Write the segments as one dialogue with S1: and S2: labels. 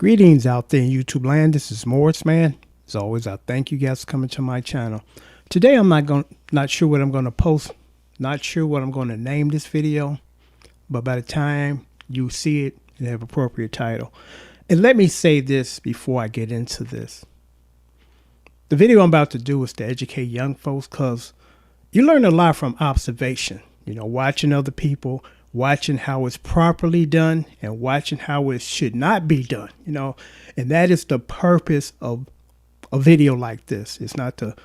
S1: Greetings out there in YouTube land. This is Morris, man. As always, I thank you guys for coming to my channel. Today, I'm not sure what I'm going to post. Not sure what I'm going to name this video. But by the time you see it, it'll have appropriate title. And let me say this before I get into this. The video I'm about to do is to educate young folks, because you learn a lot from observation. You know, watching other people, watching how it's properly done, and watching how it should not be done, you know. And that is the purpose of a video like this. It's not to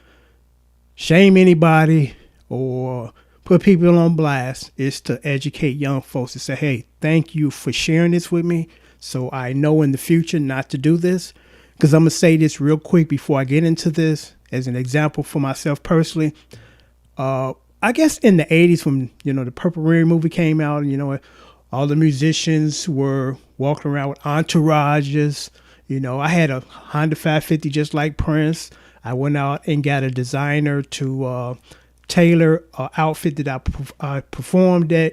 S1: shame anybody or put people on blast. It's to educate young folks to say, hey, thank you for sharing this with me, so I know in the future not to do this. Because I'm going to say this real quick before I get into this as an example for myself personally. I guess in the 80s when, you know, the Purple Rain movie came out, you know, all the musicians were walking around with entourages. You know, I had a Honda 550 just like Prince. I went out and got a designer to tailor an outfit that I performed in.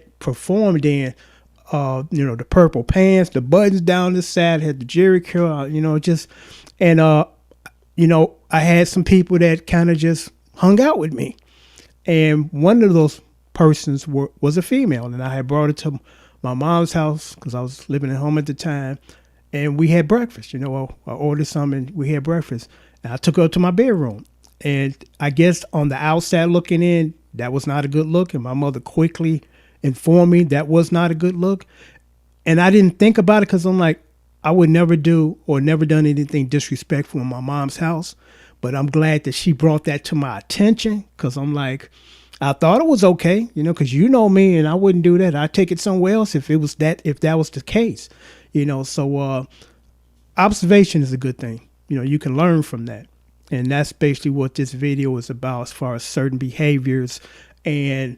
S1: You know, the purple pants, the buttons down the side, had the Jerry curl, you know, just, and, you know, I had some people that kind of just hung out with me. And one of those persons was a female, and I had brought her to my mom's house because I was living at home at the time, and we had breakfast. You know, I ordered something, and we had breakfast. And I took her to my bedroom, and I guess on the outside looking in, that was not a good look, and my mother quickly informed me that was not a good look. And I didn't think about it because I'm like, I would never do or never done anything disrespectful in my mom's house. But I'm glad that she brought that to my attention, because I'm like, I thought it was okay, you know, because you know me and I wouldn't do that. I'd take it somewhere else if that was the case, you know. So observation is a good thing. You know, you can learn from that. And that's basically what this video is about, as far as certain behaviors. And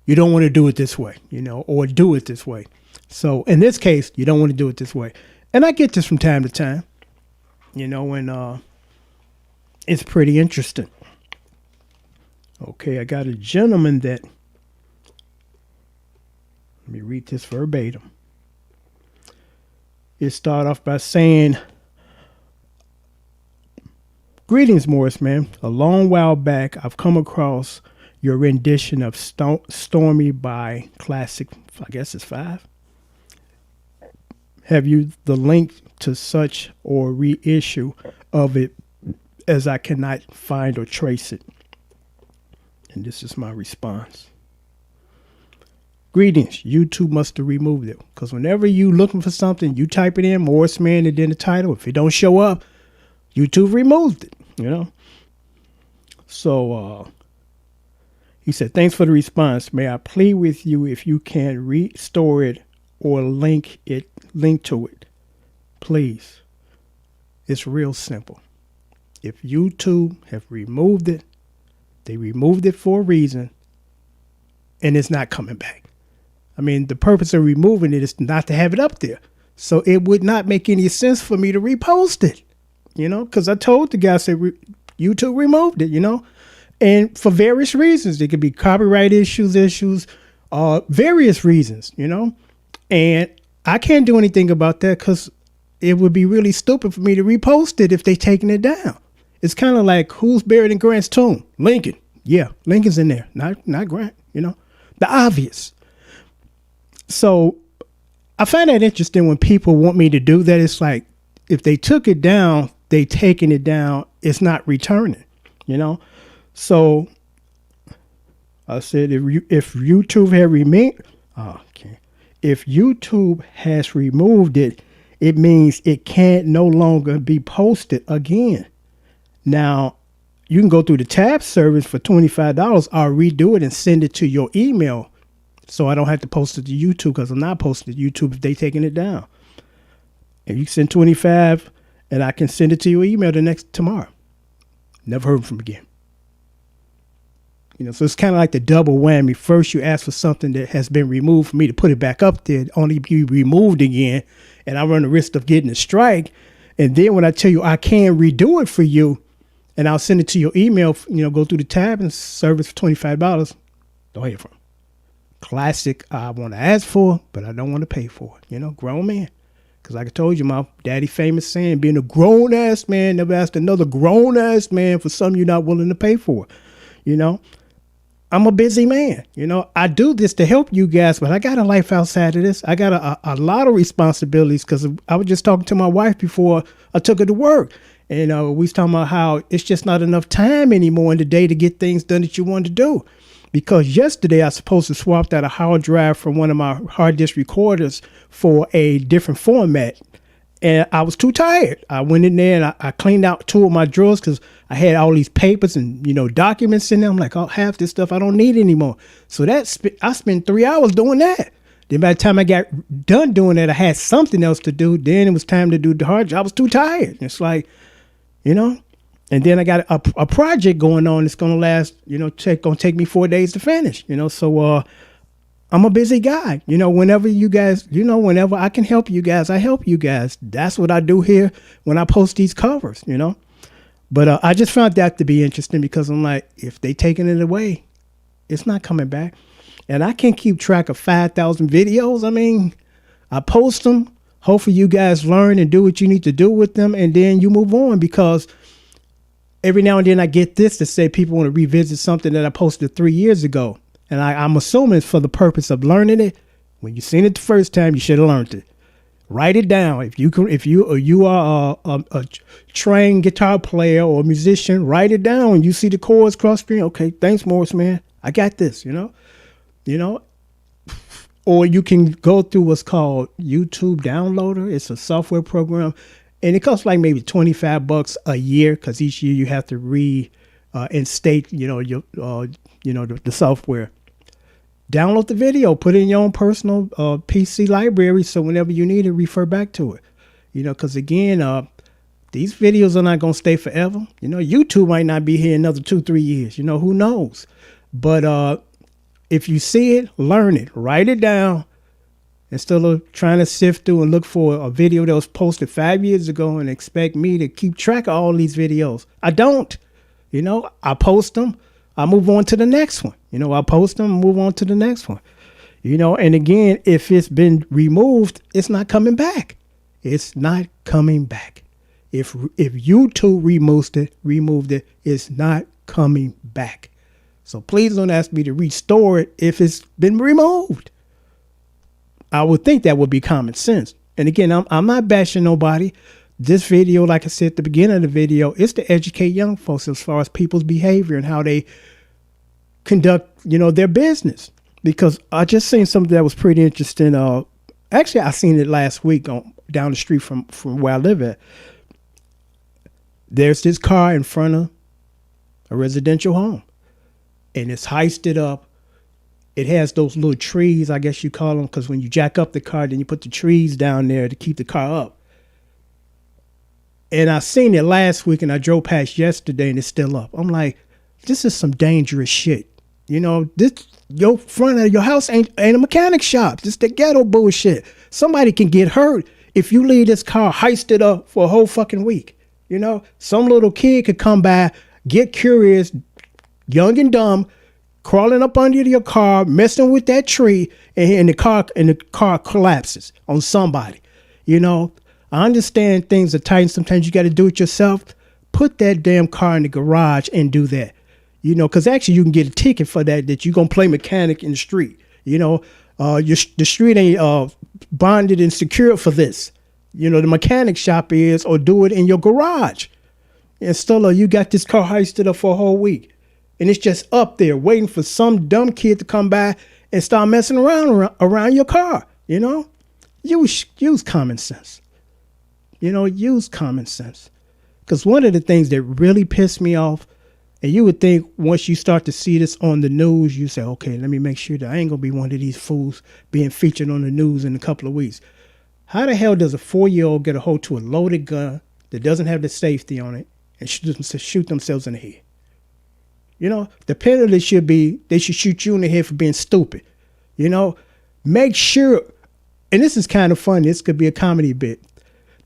S1: you don't want to do it this way, you know, or do it this way. So in this case, you don't want to do it this way. And I get this from time to time, you know, and it's pretty interesting. Okay, I got a gentleman that, let me read this verbatim. It started off by saying, "Greetings, Morris, man. A long while back, I've come across your rendition of Stormy by Classic, I guess it's 5. Have you the link to such or reissue of it, as I cannot find or trace it?" And this is my response. "Greetings. YouTube must have removed it, because whenever you looking for something, you type it in, Morris Man, and then the title. If it don't show up, YouTube removed it, you know." So he said, "Thanks for the response. May I plead with you if you can restore it or link to it, please. It's real simple. If YouTube have removed it, they removed it for a reason, and it's not coming back. I mean, the purpose of removing it is not to have it up there. So it would not make any sense for me to repost it, you know, because I told the guy, I said, YouTube removed it, you know, and for various reasons. There could be copyright issues, various reasons, you know, and I can't do anything about that, because it would be really stupid for me to repost it if they taking it down. It's kind of like, who's buried in Grant's tomb? Lincoln. Yeah, Lincoln's in there, not Grant, you know, the obvious. So I find that interesting when people want me to do that. It's like, if they took it down, they taking it down, it's not returning, you know. So I said, if YouTube had if YouTube has removed it, it means it can't no longer be posted again. Now, you can go through the tab service for $25. I'll redo it and send it to your email, so I don't have to post it to YouTube, because I'm not posting it to YouTube if they taking it down. And you send $25, and I can send it to your email tomorrow. Never heard from again. You know, so it's kind of like the double whammy. First, you ask for something that has been removed for me to put it back up there, only be removed again, and I run the risk of getting a strike. And then when I tell you I can redo it for you, and I'll send it to your email, you know, go through the tab and service for $25, don't hear from. Classic, I want to ask for, but I don't want to pay for it. You know, grown man. Because like I told you, my daddy famous saying, being a grown-ass man never asked another grown-ass man for something you're not willing to pay for. You know, I'm a busy man. You know, I do this to help you guys, but I got a life outside of this. I got a lot of responsibilities because I was just talking to my wife before I took her to work. And we was talking about how it's just not enough time anymore in the day to get things done that you want to do. Because yesterday I was supposed to swap out a hard drive from one of my hard disk recorders for a different format. And I was too tired. I went in there and I cleaned out 2 of my drawers because I had all these papers and, you know, documents in there. I'm like, oh, half this stuff I don't need anymore. So I spent 3 hours doing that. Then by the time I got done doing that, I had something else to do. Then it was time to do the hard drive. I was too tired. It's like, you know, and then I got a project going on that's going to last, you know, going to take me 4 days to finish, you know. So I'm a busy guy, you know. Whenever you guys, you know, whenever I can help you guys, I help you guys. That's what I do here when I post these covers, you know. But I just found that to be interesting because I'm like, if they taking it away, it's not coming back. And I can't keep track of 5,000 videos. I mean, I post them. Hopefully you guys learn and do what you need to do with them. And then you move on, because every now and then I get this to say people want to revisit something that I posted 3 years ago. And I'm assuming it's for the purpose of learning it. When you seen it the first time, you should have learned it. Write it down. If you are a trained guitar player or a musician, write it down. When you see the chords cross screen, okay, thanks, Morris, man. I got this, you know. Or you can go through what's called YouTube Downloader. It's a software program, and it costs like maybe $25 a year, because each year you have to reinstate, you know, your the software. Download the video, put it in your own personal PC library, so whenever you need it, refer back to it. You know, because again, these videos are not going to stay forever. You know, YouTube might not be here another 2-3 years. You know, who knows? But if you see it, learn it, write it down, instead of trying to sift through and look for a video that was posted 5 years ago and expect me to keep track of all these videos. I don't. You know, I post them, I move on to the next one. You know, I post them, move on to the next one. You know, and again, if it's been removed, it's not coming back. It's not coming back. If YouTube removed it, it's not coming back. So please don't ask me to restore it if it's been removed. I would think that would be common sense. And again, I'm not bashing nobody. This video, like I said at the beginning of the video, is to educate young folks as far as people's behavior and how they conduct, you know, their business. Because I just seen something that was pretty interesting. Actually, I seen it last week down the street from where I live at. There's this car in front of a residential home, and it's heisted up. It has those little trees, I guess you call them, because when you jack up the car, then you put the trees down there to keep the car up. And I seen it last week, and I drove past yesterday, and it's still up. I'm like, this is some dangerous shit. You know, your front of your house ain't a mechanic shop. This the ghetto bullshit. Somebody can get hurt if you leave this car heisted up for a whole fucking week. You know, some little kid could come by, get curious, young and dumb, crawling up under your car, messing with that tree, and the car collapses on somebody. You know, I understand things are tight. Sometimes you got to do it yourself. Put that damn car in the garage and do that. You know, because actually you can get a ticket for that you're going to play mechanic in the street. You know, the street ain't bonded and secured for this. You know, the mechanic shop is, or do it in your garage. And still, you got this car heisted up for a whole week. And it's just up there waiting for some dumb kid to come by and start messing around your car. You know, use common sense. You know, use common sense. Because one of the things that really pissed me off, and you would think once you start to see this on the news, you say, okay, let me make sure that I ain't going to be one of these fools being featured on the news in a couple of weeks. How the hell does a 4-year-old get a hold to a loaded gun that doesn't have the safety on it and shoot themselves in the head? You know, the penalty should be they should shoot you in the head for being stupid. You know, make sure, and this is kind of funny, this could be a comedy bit.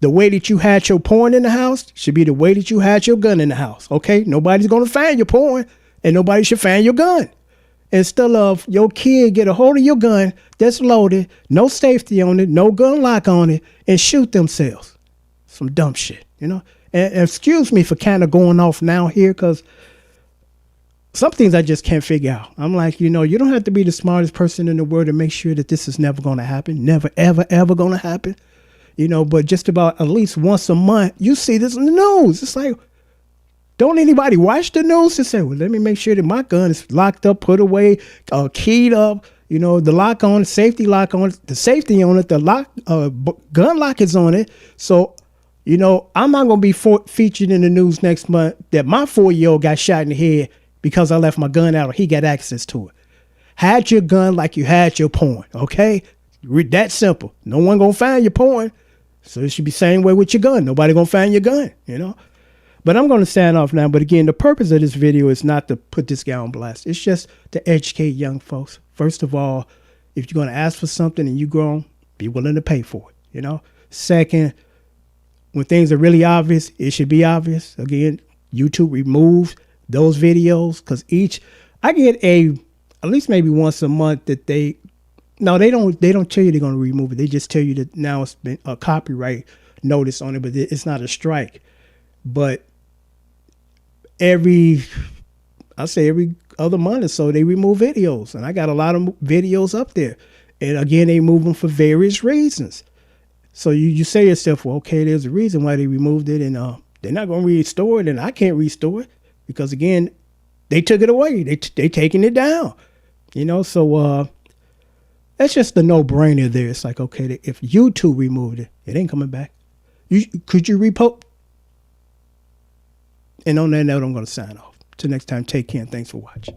S1: The way that you had your porn in the house should be the way that you had your gun in the house. Okay, nobody's going to find your porn, and nobody should find your gun. instead of your kid get a hold of your gun that's loaded, no safety on it, no gun lock on it, and shoot themselves. Some dumb shit, you know? And excuse me for kind of going off now here, because some things I just can't figure out. I'm like, you know, you don't have to be the smartest person in the world to make sure that this is never going to happen. Never, ever, ever going to happen. You know, but just about at least once a month, you see this in the news. It's like, don't anybody watch the news and say, well, let me make sure that my gun is locked up, put away, keyed up, you know, the lock on it, safety lock on it, the safety on it, the lock, gun lock is on it. So, you know, I'm not going to be featured in the news next month that my 4-year-old got shot in the head because I left my gun out or he got access to it. Hide your gun like you had your porn, okay? That simple. No one going to find your porn. So it should be the same way with your gun. Nobody going to find your gun, you know? But I'm going to sign off now. But again, the purpose of this video is not to put this guy on blast. It's just to educate young folks. First of all, if you're going to ask for something and you grown, be willing to pay for it, you know? Second, when things are really obvious, it should be obvious. Again, YouTube removes those videos because I get at least maybe once a month that they don't tell you they're going to remove it. They just tell you that now it's been a copyright notice on it, but it's not a strike. But every other month or so, they remove videos. And I got a lot of videos up there. And again, they move them for various reasons. So you say to yourself, well, okay, there's a reason why they removed it. And they're not going to restore it. And I can't restore it because, again, they took it away. They taking it down. You know, so that's just a no-brainer there. It's like, okay, if YouTube removed it, it ain't coming back. Could you repost? And on that note, I'm going to sign off. Till next time, take care and thanks for watching.